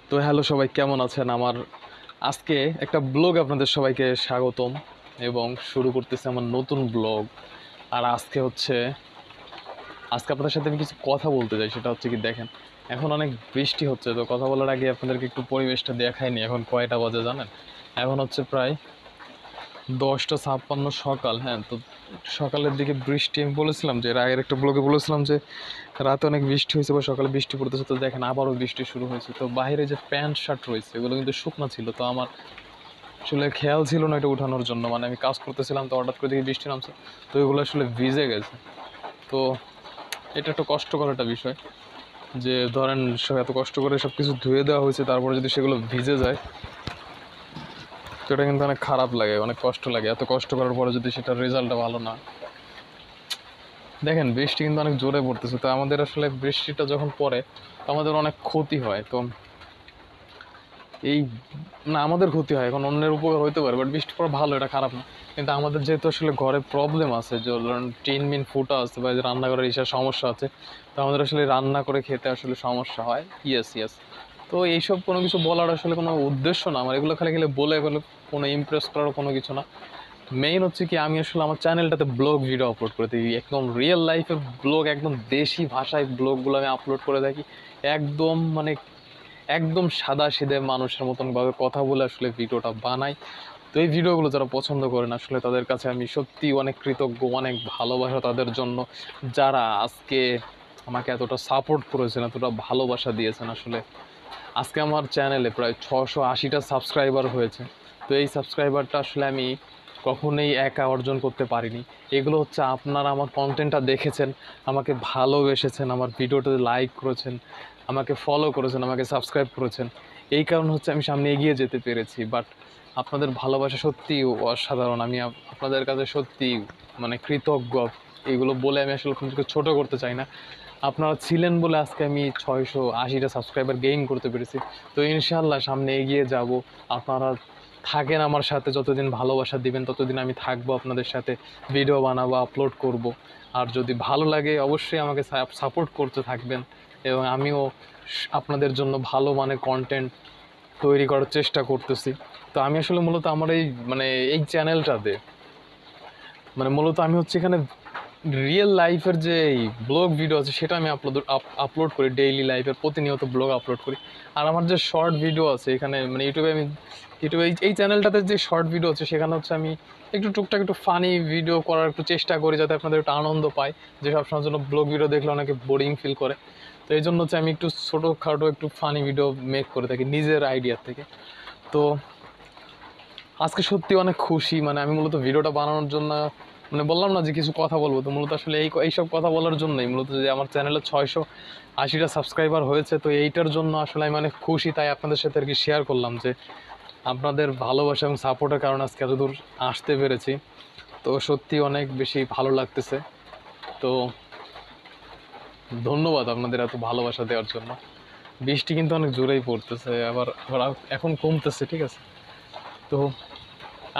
তো হ্যালো সবাই, কেমন আছেন? আমার আজকে একটা ব্লগ আপনাদের সবাইকে স্বাগতম এবং শুরু করতেছি আমার নতুন ব্লগ। আর আজকে আপনাদের সাথে আমি কিছু কথা বলতে চাই। সেটা হচ্ছে কি, দেখেন এখন অনেক বৃষ্টি হচ্ছে। তো কথা বলার আগে আপনাদেরকে একটু পরিবেশটা দেখাইনি। এখন কয়টা বাজে জানেন? এখন হচ্ছে প্রায় 10:56 সকাল। হ্যাঁ, তো সকালের দিকে বৃষ্টি, আমি বলেছিলাম যে এর আগের একটা ব্লগে বলেছিলাম যে রাতে অনেক বৃষ্টি হয়েছে বা সকালে বৃষ্টি পড়তেছে। তো দেখেন আবারও বৃষ্টি শুরু হয়েছে। তো বাইরে যে প্যান্ট শার্ট রয়েছে এগুলো কিন্তু শুকনো ছিল। তো আমার আসলে খেয়াল ছিল না এটা উঠানোর জন্য, মানে আমি কাজ করতেছিলাম, তো হঠাৎ করে দেখি বৃষ্টি নামছে। তো এগুলো আসলে ভিজে গেছে। তো এটা একটা কষ্টকর একটা বিষয় যে ধরেন এত কষ্ট করে সব কিছু ধুয়ে দেওয়া হয়েছে, তারপরে যদি সেগুলো ভিজে যায় তো এটা কিন্তু অনেক খারাপ লাগে, অনেক কষ্ট লাগে। এত কষ্ট করার পরে যদি সেটার রেজাল্টটা ভালো না। দেখেন বৃষ্টি কিন্তু অনেক জোরে পড়তেছে। তো আমাদের আসলে বৃষ্টিটা যখন পড়ে তো আমাদের অনেক ক্ষতি হয়। তো এই না, আমাদের ক্ষতি হয়, এখন অন্যের উপকার হইতে পারে, বাট বৃষ্টি পড়া ভালো, এটা খারাপ না। কিন্তু আমাদের যেহেতু আসলে ঘরে প্রবলেম আছে, যে ধরুন টিন মিন ফুটা আছে বা রান্নাঘরের ইসের সমস্যা আছে, তো আমাদের আসলে রান্না করে খেতে আসলে সমস্যা হয়। Yes yes. তো এইসব কোনো কিছু বলার আসলে কোনো উদ্দেশ্য না আমার, এগুলো খালি খালি বলে বলে কোনো ইমপ্রেস করার কোনো কিছু না। মেইন হচ্ছে কি, আমি আসলে আমার চ্যানেলটাতে ব্লগ ভিডিও আপলোড করে থাকি, একদম রিয়েল লাইফের ব্লগ, একদম দেশি ভাষায় ব্লগগুলো আমি আপলোড করে থাকি। একদম মানে একদম সাদা সিধে মানুষের মতন ভাবে কথা বলে আসলে ভিডিওটা বানাই। তো এই ভিডিওগুলো যারা পছন্দ করেন আসলে তাদের কাছে আমি সত্যি অনেক কৃতজ্ঞ, অনেক ভালোবাসা তাদের জন্য, যারা আজকে আমাকে এতটা সাপোর্ট করেছেন, এতটা ভালোবাসা দিয়েছেন। আসলে আজকে আমার চ্যানেলে প্রায় 680টা সাবস্ক্রাইবার হয়েছে। তো এই সাবস্ক্রাইবারটা আসলে আমি কখনোই একা অর্জন করতে পারিনি। এগুলো হচ্ছে আপনারা আমার কন্টেন্টটা দেখেছেন, আমাকে ভালোবেসেছেন, আমার ভিডিওটাতে লাইক করেছেন, আমাকে ফলো করেছেন, আমাকে সাবস্ক্রাইব করেছেন। এই কারণ হচ্ছে আমি সামনে এগিয়ে যেতে পেরেছি। বাট আপনাদের ভালোবাসা সত্যিই অসাধারণ। আমি আপনাদের কাছে সত্যি মানে কৃতজ্ঞ। এগুলো বলে আমি আসলে আপনাদেরকে ছোটো করতে চাই না। আপনারা ছিলেন বলে আজকে আমি 680টা সাবস্ক্রাইবার গেইন করতে পেরেছি। তো ইনশাআল্লাহ সামনে এগিয়ে যাব। আপনারা থাকেন আমার সাথে, যতদিন ভালোবাসা দিবেন ততদিন আমি থাকবো আপনাদের সাথে, ভিডিও বানাবো, আপলোড করব। আর যদি ভালো লাগে অবশ্যই আমাকে সাপোর্ট করতে থাকবেন, এবং আমিও আপনাদের জন্য ভালো মানের কন্টেন্ট তৈরি করার চেষ্টা করতেছি। তো আমি আসলে মূলত আমার এই চ্যানেলটাতে মূলত আমি হচ্ছে এখানে রিয়েল লাইফের যে ব্লগ ভিডিও আছে সেটা আমি আপলোড করি, ডেইলি লাইফের প্রতিনিয়ত ব্লগ আপলোড করি। আর আমার যে শর্ট ভিডিও আছে এখানে ইউটিউবে এই চ্যানেলটাতে যে শর্ট ভিডিও আছে সেখানে হচ্ছে আমি একটু টুকটাক একটু ফানি ভিডিও করার একটু চেষ্টা করি, যাতে আপনাদের একটু আনন্দ পায়। যে সবসময়ের জন্য ব্লগ ভিডিও দেখলে অনেকে বোরিং ফিল করে। তো এই জন্য হচ্ছে আমি একটু ছোটোখাটো একটু ফানি ভিডিও মেক করে থাকি নিজের আইডিয়া থেকে। তো আজকে সত্যি অনেক খুশি, আমি মূলত ভিডিওটা বানানোর জন্য বললাম না যে কিছু কথা বলবো, তো মূলত আসলে এইসব কথা বলার জন্যই মূলত যে আমার চ্যানেলে 680টা সাবস্ক্রাইবার হয়েছে। তো এইটার জন্য আসলে আমি অনেক খুশি, তাই আপনাদের সাথে আর কি শেয়ার করলাম যে আপনাদের ভালোবাসা এবং সাপোর্টের কারণে আজকে এতদূর আসতে পেরেছি। তো সত্যি অনেক বেশি ভালো লাগতেছে। তো ধন্যবাদ আপনাদের এত ভালোবাসা দেওয়ার জন্য। বৃষ্টি কিন্তু অনেক জোরেই পড়তেছে, আবার আবার এখন কমতেছে, ঠিক আছে। তো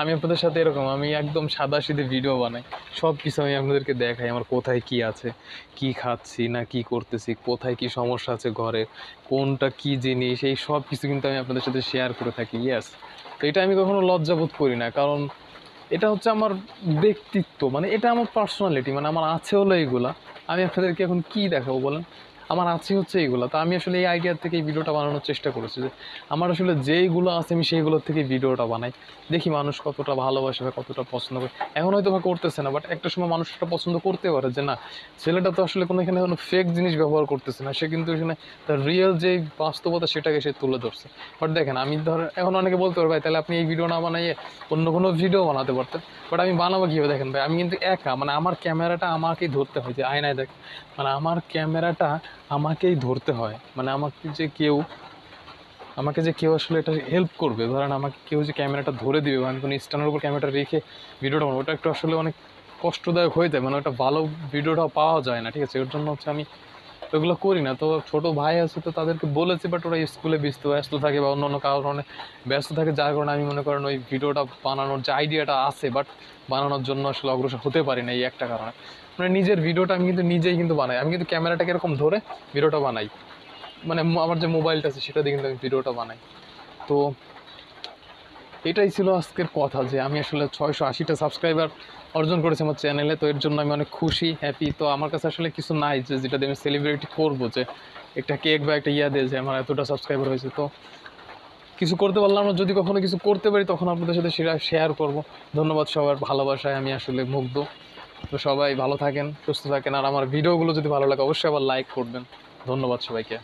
আমি আপনাদের সাথে এরকম, আমি একদম সাদাসিধে ভিডিও বানাই, সব কিছু আমি আপনাদেরকে দেখাই, আমার কোথায় কি আছে, কি খাচ্ছি না কি করতেছি, কোথায় কি সমস্যা আছে ঘরে, কোনটা কি জিনিস, এই সব কিছু কিন্তু আমি আপনাদের সাথে শেয়ার করে থাকি। ইয়েস। তো এটা আমি কখনো লজ্জাবোধ করি না, কারণ এটা হচ্ছে আমার ব্যক্তিত্ব, এটা আমার পার্সোনালিটি, আমার আছে হলো এইগুলা। আমি আপনাদেরকে এখন কি দেখাবো বলেন? আমার আছে হচ্ছে এইগুলো। তো আমি আসলে এই আইডিয়া থেকে এই ভিডিওটা বানানোর চেষ্টা করেছি যে আমার আসলে যেইগুলো আছে আমি সেইগুলোর থেকে ভিডিওটা বানাই, দেখি মানুষ কতটা ভালোবাসে বা কতটা পছন্দ করে। এখন হয়তো বা করতেছে না, বাট একটা সময় মানুষ এটা পছন্দ করতে পারে যে না, ছেলেটা তো আসলে এখানে কোনো ফেক জিনিস ব্যবহার করতেছে না, সে কিন্তু এখানে তার রিয়েল যে বাস্তবতা সেটাকে সে তুলে ধরছে। বাট দেখেন, আমি এখন অনেকে বলতে পারে ভাই তাহলে আপনি এই ভিডিও না বানাইয়ে অন্য কোনো ভিডিও বানাতে পারতেন। বাট আমি বানাবো কীভাবে? দেখেন ভাই, আমি কিন্তু একা, আমার ক্যামেরাটা আমাকেই ধরতে হয়, যে আয়নায় দেখ, আমার ক্যামেরাটা আমাকেই ধরতে হয়। আমাকে যে কেউ আসলে এটা হেল্প করবে, ধরেন আমাকে কেউ যে ক্যামেরাটা ধরে দিবে বা আমি কোনো স্ট্যান্ডের উপর ক্যামেরাটা রেখে ভিডিওটা বানাবো, ওটা একটু আসলে অনেক কষ্টদায়ক হয়ে যায়, ওটা ভালো ভিডিওটা পাওয়া যায় না, ঠিক আছে। এর জন্য হচ্ছে আমি ওগুলো করি না। তো ছোটো ভাই আছে, তো তাদেরকে বলেছি, বাট ওরা স্কুলে ব্যস্ত থাকে বা অন্য অন্য কারণে ব্যস্ত থাকে, যার কারণে আমি মনে করেন ওই ভিডিওটা বানানোর যে আইডিয়াটা আছে, বাট বানানোর জন্য আসলে অগ্রসর হতে পারি না, এই একটা কারণে। নিজের ভিডিওটা আমি কিন্তু নিজেই কিন্তু বানাই, আমি কিন্তু ক্যামেরাটাকে এরকম ধরে ভিডিওটা বানাই। মানে আমার যে মোবাইলটা আছে সেটা দিয়ে কিন্তু আমি ভিডিওটা বানাই। তো এটাই ছিল আজকের কথা, যে আমি আসলে 680টা সাবস্ক্রাইবার অর্জন করেছি আমার চ্যানেলে। তো এর জন্য আমি অনেক খুশি, হ্যাপি। তো আমার কাছে আসলে কিছু নাই যে যেটা দিয়ে আমি সেলিব্রেটি করবো, যে একটা কেক বা একটা ইয়া দিয়ে যে আমার এতটা সাবস্ক্রাইবার হয়েছে। তো কিছু করতে পারলাম না, যদি কখনো কিছু করতে পারি তখন আপনাদের সাথে সেটা শেয়ার করব। ধন্যবাদ সবার ভালোবাসায়, আমি আসলে মুগ্ধ। তো সবাই ভালো থাকেন, সুস্থ থাকেন, আর আমার ভিডিওগুলো যদি ভালো লাগে অবশ্যই আবার লাইক করবেন। ধন্যবাদ সবাইকে।